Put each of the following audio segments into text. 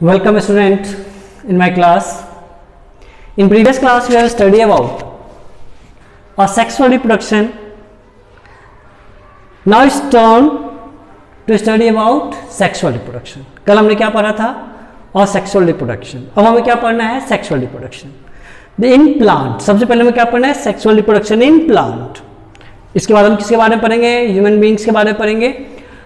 Welcome student in my class. In previous class we have studied about sexual reproduction. Now it's turn to study about sexual reproduction. कल हमने क्या पढ़ा था sexual reproduction. अब हमें क्या पढ़ना है sexual reproduction. In plant सबसे पहले हमें क्या पढ़ना है sexual reproduction in plant. इसके बाद हम किसके बारे में पढ़ेंगे, ह्यूमन बींग्स के बारे में पढ़ेंगे.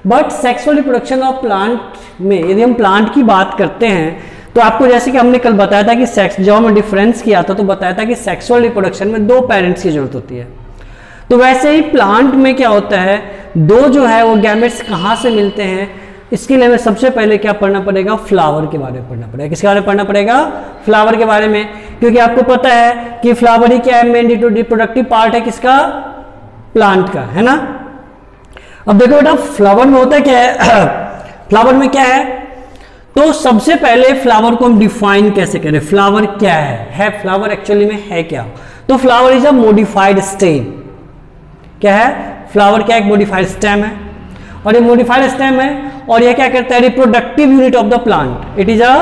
But sexual reproduction of plant में यदि हम प्लांट की बात करते हैं तो आपको जैसे कि हमने कल बताया था कि सेक्स जब हमने डिफरेंस किया था तो बताया था कि सेक्सुअल रिप्रोडक्शन में दो पेरेंट्स की जरूरत होती है. तो वैसे ही प्लांट में क्या होता है, दो जो है वो गैमेट्स कहाँ से मिलते हैं. इसके लिए हमें सबसे पहले क्या पढ़ना पड़ेगा, फ्लावर के बारे में पढ़ना पड़ेगा. किसके बारे में पढ़ना पड़ेगा, फ्लावर के बारे में. क्योंकि आपको पता है कि फ्लावर ही क्या है, मेन रिप्रोडक्टिव पार्ट है किसका, प्लांट का, है ना. अब देखो बेटा फ्लावर में होता क्या है फ्लावर में क्या है, तो सबसे पहले फ्लावर को हम डिफाइन कैसे करें. फ्लावर क्या है फ्लावर एक्चुअली में है क्या. तो flower is a modified stem. क्या है फ्लावर, क्या एक मोडिफाइड स्टेम है, और ये मोडिफाइड स्टेम है और ये क्या करता है, reproductive unit of the plant. It is a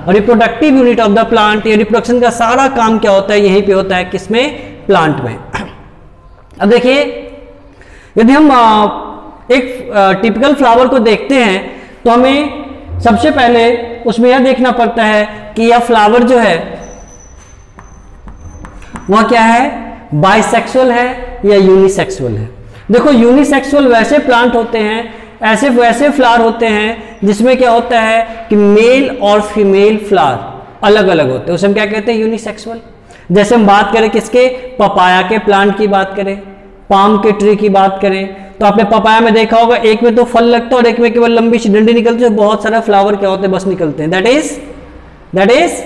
reproductive unit of the plant. ये रिप्रोडक्शन का सारा काम क्या होता है, यहीं पे होता है, किसमें, प्लांट में. अब देखिए यदि हम एक टिपिकल फ्लावर को देखते हैं तो हमें सबसे पहले उसमें यह देखना पड़ता है कि यह फ्लावर जो है वह क्या है, बाइसेक्सुअल है या यूनिसेक्सुअल है. देखो यूनिसेक्सुअल वैसे प्लांट होते हैं, ऐसे वैसे फ्लावर होते हैं जिसमें क्या होता है कि मेल और फीमेल फ्लावर अलग अलग होते हैं, उसे हम क्या कहते हैं, यूनिसेक्सुअल. जैसे हम बात करें किसके, पपाया के प्लांट की बात करें, पाम के ट्री की बात करें, तो आपने पपाया में देखा होगा एक में तो फल लगता है और एक में केवल लंबी सी डंडी निकलती है, बहुत सारे फ्लावर क्या होते हैं, बस निकलते हैं. That is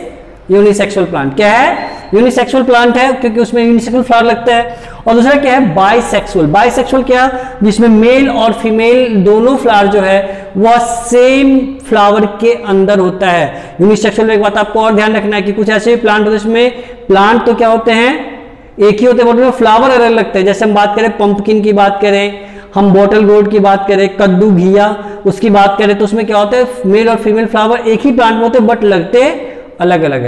unisexual plant. क्या है, यूनिसेक्सुअल प्लांट है क्योंकि उसमें यूनिसेक्सुअल फ्लावर लगता है. और दूसरा क्या है, बाइसेक्सुअल. बाइसेक्सुअल क्या, जिसमें मेल और फीमेल दोनों फ्लावर जो है वह सेम फ्लावर के अंदर होता है. यूनिसेक्सुअल में एक बात आपको और ध्यान रखना है कि कुछ ऐसे प्लांट होते हैं जिसमें प्लांट तो क्या होते हैं, एक ही होते हैं, बट फ्लावर अलग लगते हैं. जैसे हम बात करें पंपकिन की बात करें, हम बॉटल गोर्ड की बात करें, कद्दू घिया उसकी बात करें, तो उसमें क्या होता है, मेल और फीमेल फ्लावर एक ही प्लांट में होते हैं बट लगते अलग अलग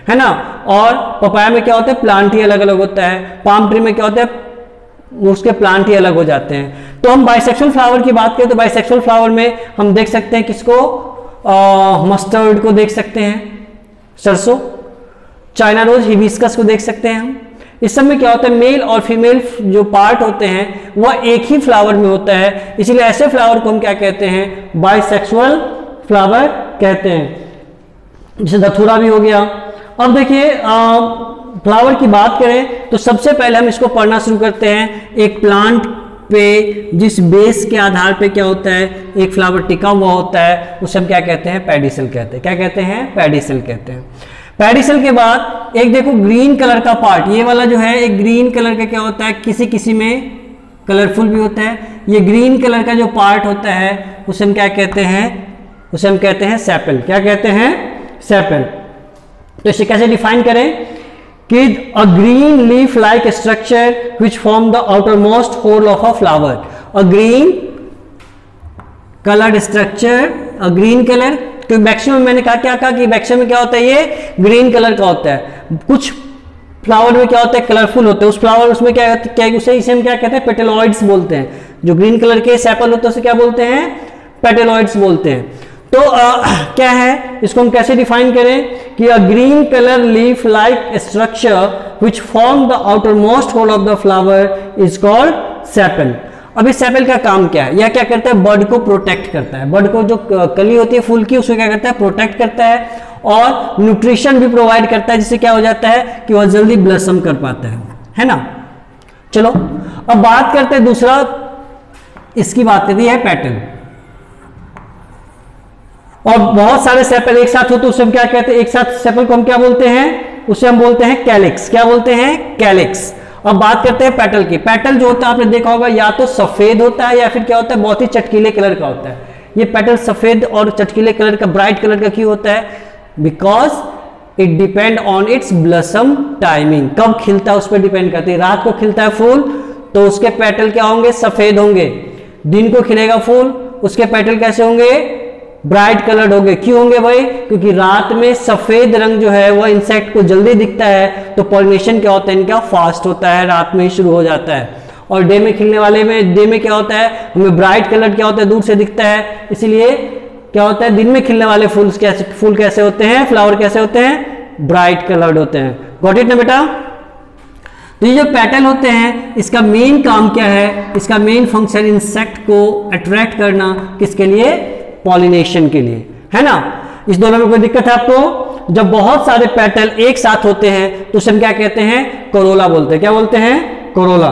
है ना. और पपाया में क्या होता है, प्लांट ही अलग अलग होता है. पाम ट्री में क्या होता है, उसके प्लांट ही अलग हो जाते हैं. तो हम बाइसेक्सुअल फ्लावर की बात करें तो बाइसेक्सुअल फ्लावर में हम देख सकते हैं किसको, मस्टर्ड को देख सकते हैं, सरसों, चाइना रोज, हिबिस्कस को देख सकते हैं हम. इस सब में क्या होता है, मेल और फीमेल जो पार्ट होते हैं वह एक ही फ्लावर में होता है, इसीलिए ऐसे फ्लावर को हम क्या कहते हैं, बाइसेक्सुअल फ्लावर कहते हैं. जैसे धतूरा भी हो गया. अब देखिए फ्लावर की बात करें तो सबसे पहले हम इसको पढ़ना शुरू करते हैं. एक प्लांट पे जिस बेस के आधार पे क्या होता है, एक फ्लावर टिका हुआ होता है, उसे हम क्या कहते हैं, पेडिसल कहते हैं. क्या कहते हैं, पेडिसल कहते हैं. पेडिसल के बाद एक देखो ग्रीन कलर का पार्ट, ये वाला जो है एक ग्रीन कलर का क्या होता है, किसी किसी में कलरफुल भी होता है. ये ग्रीन कलर का जो पार्ट होता है उसे हम क्या कहते हैं, उसे हम कहते हैं सेपल. क्या कहते हैं, सेपल. तो इसे कैसे डिफाइन करें कि a green leaf like structure which form the outermost whorl of a flower. A green coloured structure, a green colour, तो मैक्सिमम मैंने क्या कहा कि मैक्सिमम में क्या होता है, ये ग्रीन कलर का होता है. कुछ फ्लावर में क्या होता है, कलरफुल होते हैं. उस फ्लावर उसमें क्या उसे इसे हम क्या कहते हैं, पेटेलॉइड्स बोलते हैं. जो ग्रीन कलर के सेपल होते हैं उसे क्या बोलते हैं, पेटेलॉइड्स बोलते हैं. तो क्या है, इसको हम कैसे डिफाइन करें कि a green colour leaf like structure which form the outermost whorl of the flower is called sepal. अब इस सेपल का काम क्या है, यह क्या करता है, बर्ड को प्रोटेक्ट करता है. बर्ड को जो कली होती है फूल की उसको क्या करता है, प्रोटेक्ट करता है और न्यूट्रिशन भी प्रोवाइड करता है, जिससे क्या हो जाता है कि वह जल्दी ब्लसम कर पाता है ना. चलो अब बात करते हैं दूसरा, इसकी बात करती है पेटल. और बहुत सारे सेपल एक साथ होते उसे हम क्या कहते हैं, एक साथ सेपल को हम क्या बोलते हैं, उसे हम बोलते हैं कैलिक्स. क्या बोलते हैं, कैलिक्स. अब बात करते हैं पेटल की. पेटल जो होता है आपने देखा होगा या तो सफेद होता है या फिर क्या होता है, बहुत ही चटकीले कलर का होता है. ये पेटल सफेद और चटकीले कलर का, ब्राइट कलर का क्यों होता है, because it depend on it's blossom timing. कब खिलता है उस पर डिपेंड करती है. रात को खिलता है फूल तो उसके पेटल क्या होंगे, सफेद होंगे. दिन को खिलेगा फूल, उसके पेटल कैसे होंगे, ब्राइट कलर्ड हो गए। क्यों होंगे भाई? क्योंकि रात में सफेद रंग जो है वो इंसेक्ट को जल्दी दिखता है, तो पॉलिनेशन क्या होता है इनका फास्ट होता है, रात में ही शुरू हो जाता है। और डे में खिलने वाले में डे में क्या होता है, हमें ब्राइट कलर क्या होता है, दूर से दिखता है, इसीलिए क्या होता है दिन में खिलने वाले फूल कैसे होते हैं, फ्लावर कैसे होते हैं, ब्राइट कलर्ड होते हैं। गॉट इट ना बेटा? तो ये जो पेटल होते हैं इसका मेन काम क्या है, इसका मेन फंक्शन इंसेक्ट को अट्रैक्ट करना, किसके लिए, पॉलिनेशन के लिए, है ना। इस दोनों में कोई दिक्कत है आपको? जब बहुत सारे पेटल एक साथ होते हैं तो उसे हम क्या कहते हैं, कोरोला बोलते हैं। क्या बोलते हैं? कोरोला।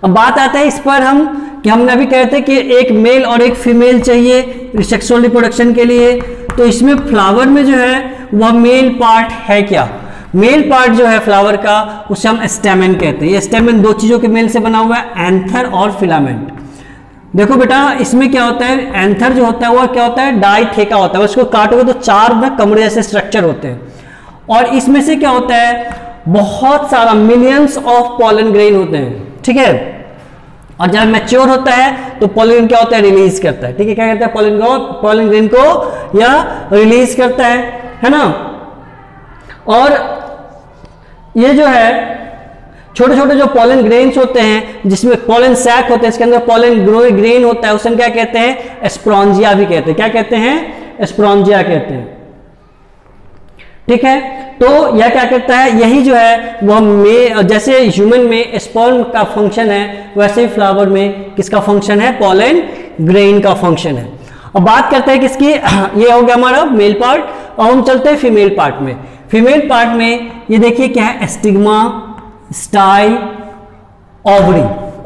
अब बात आता है इस पर हम कि हमने अभी कहते हैं कि एक मेल और एक फीमेल चाहिए सेक्सुअल रिप्रोडक्शन के लिए, तो इसमें फ्लावर में जो है वह मेल पार्ट है क्या, मेल पार्ट जो है फ्लावर का उसे हम स्टेमेन कहते हैं। ये स्टेमेन दो चीजों के मेल से बना हुआ है, एंथर और फिलामेंट। देखो बेटा इसमें क्या होता है, एंथर जो होता है वो क्या होता है, डाइथेका होता है, उसको काटोगे तो 4 ना कमरे जैसे स्ट्रक्चर होते हैं, और इसमें से क्या होता है, बहुत सारा मिलियंस ऑफ पॉलन ग्रेन होते हैं, ठीक है। और जब मैच्योर होता है तो पॉलन क्या होता है, रिलीज करता है, ठीक है। क्या करता है, पॉलन ग्रेन को यह रिलीज करता है ना। और ये जो है छोटे छोटे जो पॉलन ग्रेन्स होते हैं, जिसमें पॉलन सैक होते हैं, इसके अंदर पॉलन ग्रेन होता है, उसे हम क्या कहते हैं, स्पोरेंजिया भी कहते हैं। क्या कहते हैं, स्पोरेंजिया कहते हैं, ठीक है। तो यह क्या करता है, यही जो है वह जैसे ह्यूमन में स्पर्म का फंक्शन है, वैसे ही फ्लावर में किसका फंक्शन है, पॉलन ग्रेन का फंक्शन है। अब बात करते हैं किसकी, ये हो गया हमारा मेल पार्ट। और हम चलते हैं फीमेल पार्ट में। फीमेल पार्ट में ये देखिए क्या है, स्टिग्मा, स्टाइल, ओवरी,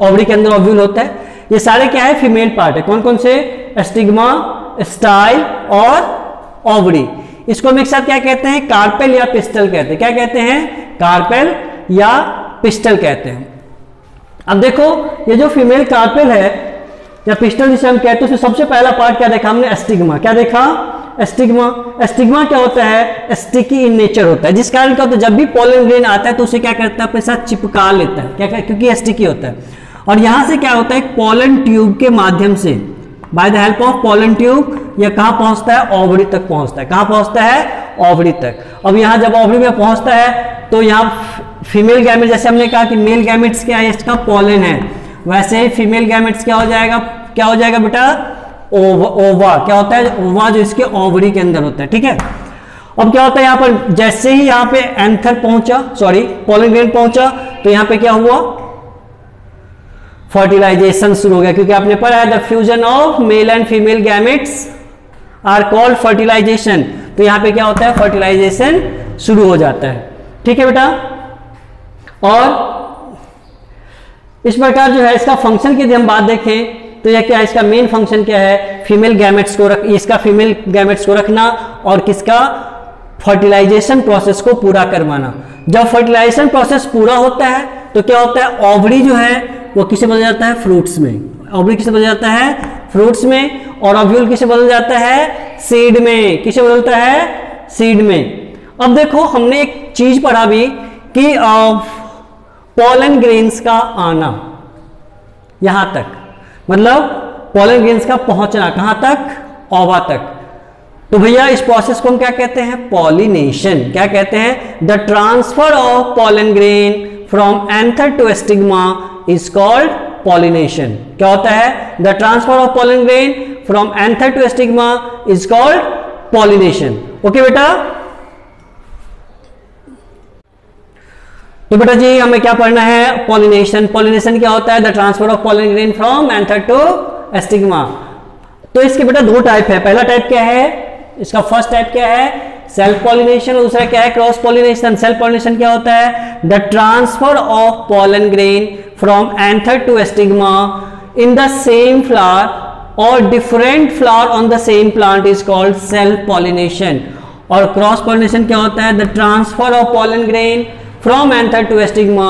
ओवरी के अंदर ओव्यूल होता है, ये सारे क्या है, फीमेल पार्ट है। कौन कौन से, स्टिग्मा, स्टाइल और ओवरी। इसको हम एक साथ क्या कहते हैं, कार्पेल या पिस्टल कहते हैं। क्या कहते हैं, कार्पेल या पिस्टल कहते हैं। अब देखो ये जो फीमेल कार्पेल है या पिस्टल जिसे हम कहते हैं, उसमें सबसे पहला पार्ट क्या देखा हमने, स्टिग्मा। क्या देखा, स्टिग्मा। स्टिग्मा क्या होता है, स्टिकी इन नेचर होता है, जिस कारण क्या होता है, जब भी पॉलन ग्रेन आता है तो उसे क्या करता है, अपने साथ चिपका लेता है, क्या क्योंकि स्टिकी होता है। और यहां से क्या होता है, पॉलन ट्यूब के माध्यम से, by the help of pollen tube, यह कहां पहुंचता है, ओवरी तक पहुंचता है। कहां पहुंचता है, ओवरी तक। अब यहां जब ओवरी में पहुंचता है तो यहाँ फीमेल गैमेट, जैसे हमने कहा कि मेल गैमेट्स क्या है, इसका पॉलन है, वैसे ही फीमेल गैमेट्स क्या हो जाएगा, क्या हो जाएगा बेटा, ओवा। क्या होता है, ओवा जो इसके ओवरी के अंदर होता है, ठीक है। अब क्या होता है, यहां पर जैसे ही यहां पे एंथर पहुंचा, सॉरी पॉलन ग्रेन पहुंचा, तो यहां पे क्या हुआ, फर्टिलाइजेशन शुरू हो गया, क्योंकि आपने पढ़ा है the fusion of male and female gametes are called fertilisation. तो यहां पे क्या होता है, फर्टिलाइजेशन शुरू हो जाता है, ठीक है बेटा। और इस प्रकार जो है इसका फंक्शन की यदि हम बात देखें तो यह क्या है, इसका मेन फंक्शन क्या है, फीमेल गैमेट्स को इसका फीमेल गैमेट्स को रखना और किसका, फर्टिलाइजेशन प्रोसेस को पूरा करवाना। जब फर्टिलाइजेशन प्रोसेस पूरा होता है तो क्या होता है, ओवरी जो है वो किसे बदल जाता है, फ्रूट्स में। ओवरी किसे बदल जाता है, फ्रूट्स में। और ओव्यूल किसे बदल जाता है, सीड में। किसे बदलता है, सीड में। अब देखो हमने एक चीज पढ़ा भी कि पॉलन ग्रेन्स का आना यहां तक, मतलब पॉलन ग्रेन्स का पहुंचना कहां तक, ओवा तक। तो भैया इस प्रोसेस को हम क्या कहते हैं, पॉलिनेशन। क्या कहते हैं, the transfer of pollen grain from anther to stigma is called pollination. क्या होता है, the transfer of pollen grain from anther to stigma is called pollination. Okay बेटा। तो बेटा जी हमें क्या पढ़ना है, पॉलिनेशन। पॉलिनेशन क्या होता है, the transfer of pollen grain from anther to stigma. तो इसके बेटा दो टाइप है। पहला टाइप क्या है, इसका फर्स्ट टाइप क्या है, सेल्फ पॉलिनेशन। दूसरा क्या है, क्रॉस पॉलिनेशन। सेल्फ पॉलिनेशन क्या होता है, the transfer of pollen grain from anther to stigma in the same flower और different flower on the same plant is called self pollination. और क्रॉस पॉलिनेशन क्या होता है, the transfer of pollen grain from anther to stigma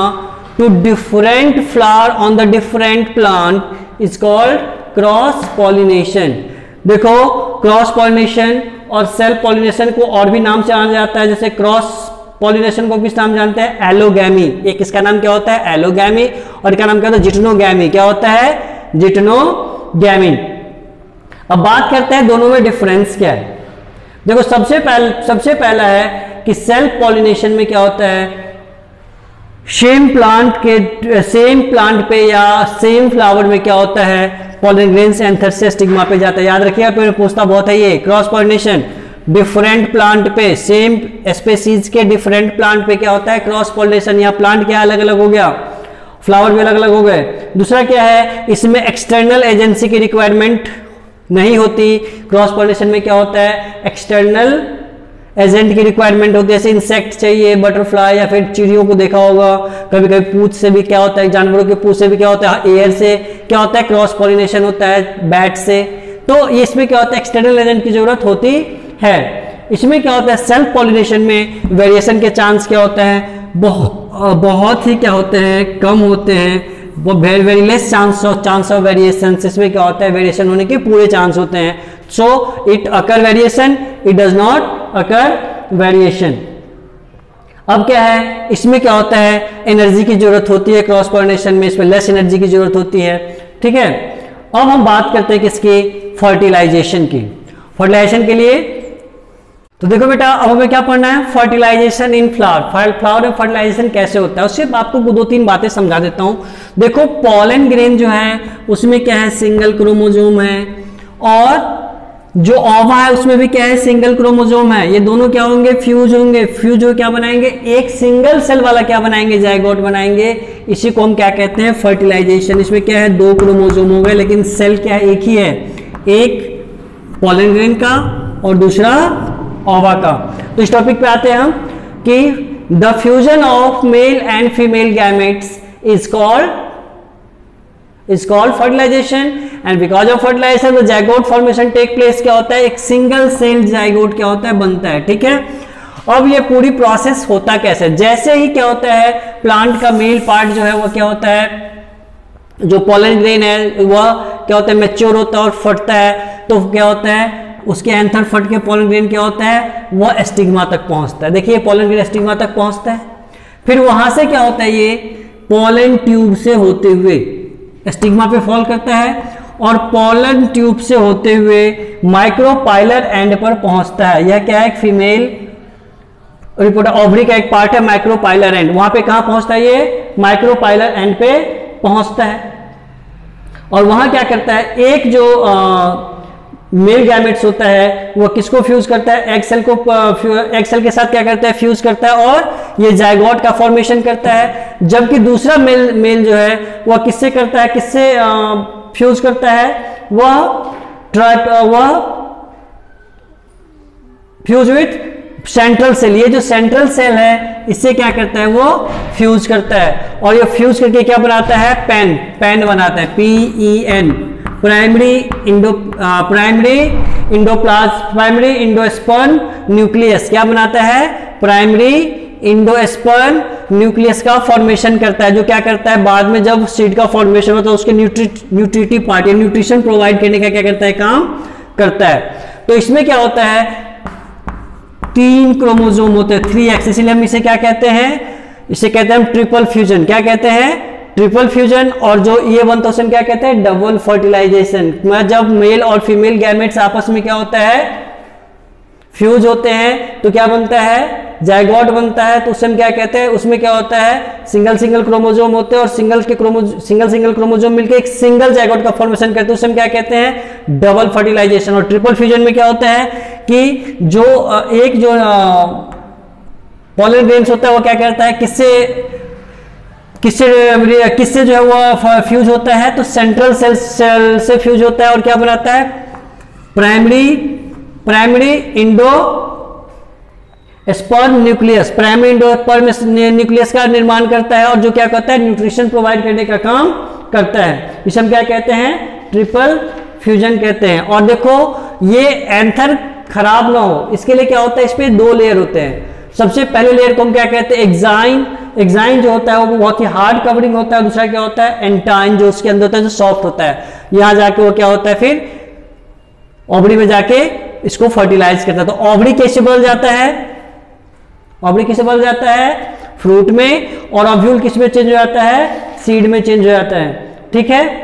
to different flower on the different plant is called cross pollination। देखो cross pollination और self pollination को और भी नाम से जाना जाता है, जैसे क्रॉस पॉलिनेशन को किस नाम जानते हैं, एलोगैमी। एक इसका नाम क्या होता है, एलोगैमी, और इसका नाम क्या होता है, जिटनोगैमी। क्या होता है, जिटनोगैमी। अब बात करते हैं दोनों में डिफरेंस क्या है। देखो सबसे पहला है कि सेल्फ पॉलिनेशन में क्या होता है, सेम प्लांट पे या सेम फ्लावर में क्या होता है, पॉलन ग्रेन से एंथर से स्टिग्मा पे जाता है। याद रखिएगा, फिर पूछता बहुत है ये। क्रॉस पॉलिनेशन डिफरेंट प्लांट पे, सेम स्पेसीज के डिफरेंट प्लांट पे क्या होता है, क्रॉस पॉलिनेशन। या प्लांट क्या अलग अलग हो गया, फ्लावर भी अलग अलग हो गए। दूसरा क्या है, इसमें एक्सटर्नल एजेंसी की रिक्वायरमेंट नहीं होती। क्रॉस पॉलिनेशन में क्या होता है, एक्सटर्नल एजेंट की रिक्वायरमेंट होती है। जैसे इंसेक्ट चाहिए, बटरफ्लाई या फिर चिड़ियों को देखा होगा, कभी कभी पूंछ से भी क्या होता है, जानवरों के पूंछ से भी क्या होता है, एयर से क्या होता है, क्रॉस पॉलिनेशन होता है, बैट से। तो इसमें क्या होता है, एक्सटर्नल एजेंट की जरूरत होती है। इसमें क्या होता है, सेल्फ पॉलिनेशन में वेरिएशन के चांस क्या होता है, बहुत ही क्या होते हैं, कम होते हैं। वो very less chance of variation. इसमें क्या होता है, वेरिएशन होने के पूरे चांस होते हैं। So it occur variation, it does not occur variation. अब क्या है, इसमें क्या होता है, एनर्जी की जरूरत होती है क्रॉस पॉलिनेशन में, इसमें लेस एनर्जी की जरूरत होती है। ठीक है, अब हम बात करते हैं किसकी, फर्टिलाइजेशन की। फर्टिलाइजेशन के लिए तो देखो बेटा, अब हमें क्या पढ़ना है, फर्टिलाइजेशन इन फ्लावर। फ्लावर में फर्टिलाइजेशन कैसे होता है, उससे आपको 2-3 बातें समझा देता हूं। देखो पॉलन ग्रेन जो है उसमें क्या है, सिंगल क्रोमोजोम है, और जो ओवा है उसमें भी क्या है, सिंगल क्रोमोजोम है। ये दोनों क्या होंगे, फ्यूज होंगे। फ्यूज हो क्या बनाएंगे, एक सिंगल सेल वाला क्या बनाएंगे, जाइगोट बनाएंगे। इसी को हम क्या कहते हैं, फर्टिलाइजेशन। इसमें क्या है, 2 क्रोमोजोम हो गए, लेकिन सेल क्या है, एक ही है, एक पॉलन ग्रेन का और दूसरा ओवा का। तो इस टॉपिक पे आते हैं हम कि the fusion of male and female gametes is called fertilisation, and because of fertilisation the zygote formation take place. क्या होता है, एक सिंगल सेल जाइगोट क्या होता है, बनता है। ठीक है, अब ये पूरी प्रोसेस होता कैसे, जैसे ही क्या होता है, प्लांट का मेल पार्ट जो है वो क्या होता है, जो पॉलन ग्रेन है वह क्या होता है, मैच्योर होता है और फटता है। तो क्या होता है, उसके एंथर फट के पॉलन ग्रेन क्या होता है, वह स्टिग्मा तक पहुंचता है। देखिए पॉलन ग्रेन स्टिग्मा तक पहुंचता है, फिर वहां से क्या होता है, ये पॉलन ट्यूब से होते हुए स्टिग्मा पे फॉल करता है, और पॉलन ट्यूब से होते हुए माइक्रोपाइलर एंड पर पहुंचता है। यह क्या है, एक फीमेल रिपोर्टर ओवरी का एक पार्ट है, माइक्रोपाइलर एंड। वहां पे कहां पहुंचता है, ये माइक्रोपाइलर एंड पे पहुंचता है। और वहां क्या करता है, एक जो मेल गैमेट्स होता है वो किसको फ्यूज करता है, एग सेल को, एग सेल के साथ क्या करता है, फ्यूज करता है, और ये जाइगोट का फॉर्मेशन करता है। जबकि दूसरा मेल जो है वह किससे करता है, किससे फ्यूज करता है, वह फ्यूज विथ सेंट्रल सेल। ये जो सेंट्रल सेल है इससे क्या करता है, वो फ्यूज करता है, और ये फ्यूज करके क्या बनाता है, पेन बनाता है, PEN, प्राइमरी इंडोस्पर्म न्यूक्लियस। क्या बनाता है, प्राइमरी इंडोस्पर्म न्यूक्लियस का फॉर्मेशन करता है, जो क्या करता है, बाद में जब सीड का फॉर्मेशन होता है उसके न्यूट्रिटिव पार्ट या न्यूट्रिशन प्रोवाइड करने का क्या करता है, काम करता है। तो इसमें क्या होता है, 3 क्रोमोजोम होते हैं, 3 एक्स, इसलिए हम इसे क्या कहते हैं, इसे कहते हैं हम ट्रिपल फ्यूजन। क्या कहते हैं, ट्रिपल फ्यूजन। और जो ये बनता है उसे क्या कहते हैं, डबल फर्टिलाइजेशन। जब मेल और फीमेल गैमेट्स आपस में क्या होता है, फ्यूज होते हैं, तो क्या बनता है, जाइगोट बनता है। तो उसे हम क्या कहते हैं, उसमें क्या होता है, सिंगल क्रोमोजोम होते हैं, और सिंगल क्रोमोजोम मिलकर एक सिंगल जाइगोट का फॉर्मेशन करते हैं, उसे हम क्या कहते हैं, डबल फर्टिलाइजेशन। और ट्रिपल फ्यूजन में क्या होता है कि जो एक जो पॉलन ग्रेन्स होता है वो क्या करता है, किससे जो है वो फ्यूज होता है, तो सेंट्रल सेल से फ्यूज होता है, और क्या बनाता है, primary Indo sperm nucleus, primary endosperm nucleus का निर्माण करता है, और जो क्या करता है, न्यूट्रिशन प्रोवाइड करने का काम करता है। इसे हम क्या कहते हैं, ट्रिपल फ्यूजन कहते हैं। और देखो ये एंथर खराब ना हो, इसके लिए क्या होता है, इस पे 2 लेयर होते हैं। सबसे पहले लेयर को हम क्या कहते हैं, एक्साइन जो होता है वो बहुत ही हार्ड कवरिंग होता है। दूसरा क्या होता है, एंटाइन, जो उसके अंदर होता है, जो सॉफ्ट होता है। यहां जाके वो क्या होता है, फिर ओवरी में जाके इसको फर्टिलाइज करता है। तो ओवरी कैसे बदल जाता है, फ्रूट में, और ओव्यूल किस में चेंज हो जाता है, सीड में चेंज हो जाता है। ठीक है,